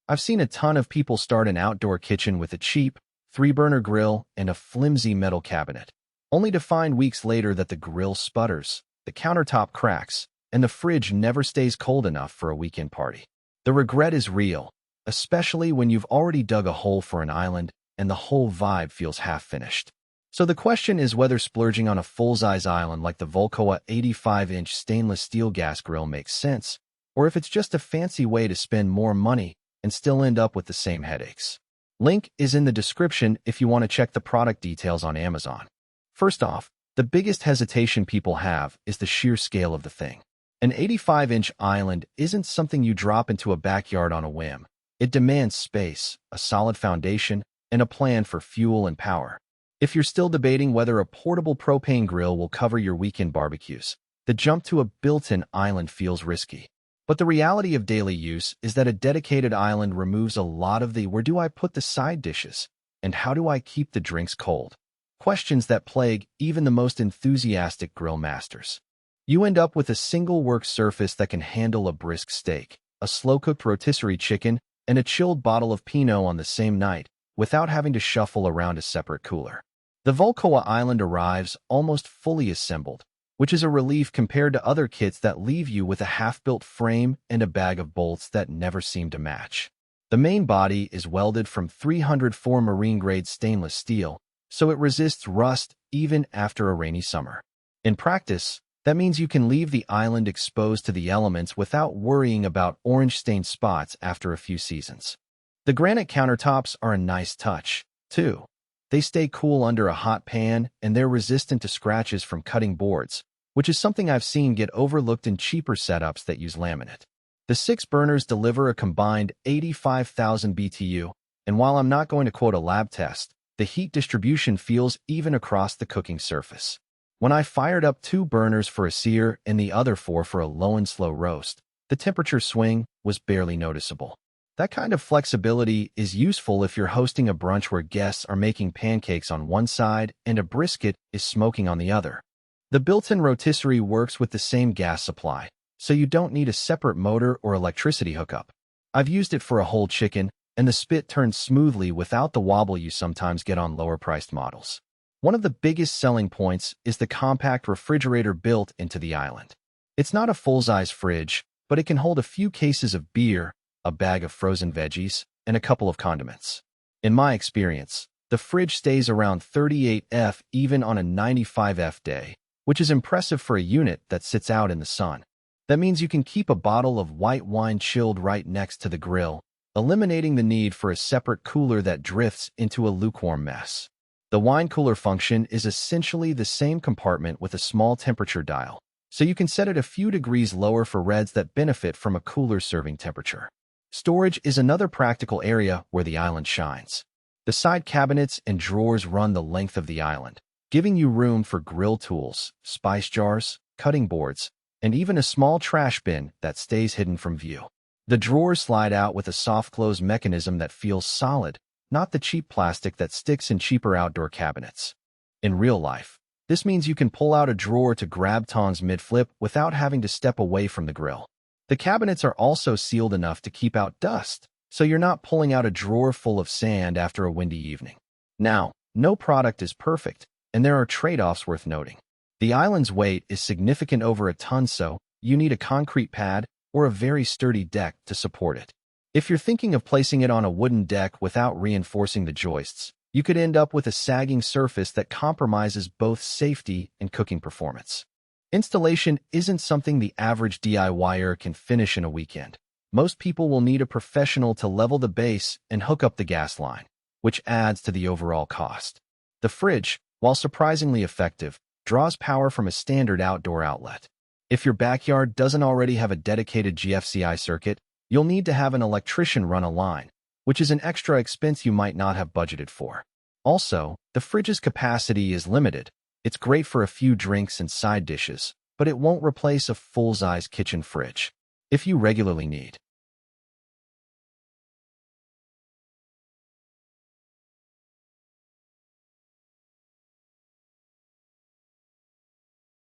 I've seen a ton of people start an outdoor kitchen with a cheap, three-burner grill and a flimsy metal cabinet, only to find weeks later that the grill sputters, the countertop cracks, and the fridge never stays cold enough for a weekend party. The regret is real, especially when you've already dug a hole for an island and the whole vibe feels half-finished. So the question is whether splurging on a full-size island like the Volcoa 85-inch stainless steel gas grill makes sense, or if it's just a fancy way to spend more money and still end up with the same headaches. Link is in the description if you want to check the product details on Amazon. First off, the biggest hesitation people have is the sheer scale of the thing. An 85-inch island isn't something you drop into a backyard on a whim. It demands space, a solid foundation, and a plan for fuel and power. If you're still debating whether a portable propane grill will cover your weekend barbecues, the jump to a built-in island feels risky. But the reality of daily use is that a dedicated island removes a lot of the "where do I put the side dishes?" and "how do I keep the drinks cold?" questions that plague even the most enthusiastic grill masters. You end up with a single work surface that can handle a brisk steak, a slow-cooked rotisserie chicken, and a chilled bottle of Pinot on the same night without having to shuffle around a separate cooler. The Volcoa Island arrives almost fully assembled, which is a relief compared to other kits that leave you with a half-built frame and a bag of bolts that never seem to match. The main body is welded from 304 marine-grade stainless steel, so it resists rust even after a rainy summer. In practice, that means you can leave the island exposed to the elements without worrying about orange-stained spots after a few seasons. The granite countertops are a nice touch, too. They stay cool under a hot pan, and they're resistant to scratches from cutting boards, which is something I've seen get overlooked in cheaper setups that use laminate. The 6 burners deliver a combined 85,000 BTU, and while I'm not going to quote a lab test, the heat distribution feels even across the cooking surface. When I fired up 2 burners for a sear and the other 4 for a low and slow roast, the temperature swing was barely noticeable. That kind of flexibility is useful if you're hosting a brunch where guests are making pancakes on one side and a brisket is smoking on the other. The built-in rotisserie works with the same gas supply, so you don't need a separate motor or electricity hookup. I've used it for a whole chicken, and the spit turns smoothly without the wobble you sometimes get on lower-priced models. One of the biggest selling points is the compact refrigerator built into the island. It's not a full-size fridge, but it can hold a few cases of beer, a bag of frozen veggies, and a couple of condiments. In my experience, the fridge stays around 38°F even on a 95°F day, which is impressive for a unit that sits out in the sun. That means you can keep a bottle of white wine chilled right next to the grill, eliminating the need for a separate cooler that drifts into a lukewarm mess. The wine cooler function is essentially the same compartment with a small temperature dial, so you can set it a few degrees lower for reds that benefit from a cooler serving temperature. Storage is another practical area where the island shines. The side cabinets and drawers run the length of the island, giving you room for grill tools, spice jars, cutting boards, and even a small trash bin that stays hidden from view. The drawers slide out with a soft close mechanism that feels solid, not the cheap plastic that sticks in cheaper outdoor cabinets. In real life, this means you can pull out a drawer to grab tongs mid-flip without having to step away from the grill. The cabinets are also sealed enough to keep out dust, so you're not pulling out a drawer full of sand after a windy evening. Now, no product is perfect, and there are trade-offs worth noting. The island's weight is significant over a ton, so you need a concrete pad or a very sturdy deck to support it. If you're thinking of placing it on a wooden deck without reinforcing the joists, you could end up with a sagging surface that compromises both safety and cooking performance. Installation isn't something the average DIYer can finish in a weekend. Most people will need a professional to level the base and hook up the gas line, which adds to the overall cost. The fridge, while surprisingly effective, draws power from a standard outdoor outlet. If your backyard doesn't already have a dedicated GFCI circuit, you'll need to have an electrician run a line, which is an extra expense you might not have budgeted for. Also, the fridge's capacity is limited. It's great for a few drinks and side dishes, but it won't replace a full-size kitchen fridge. If you regularly need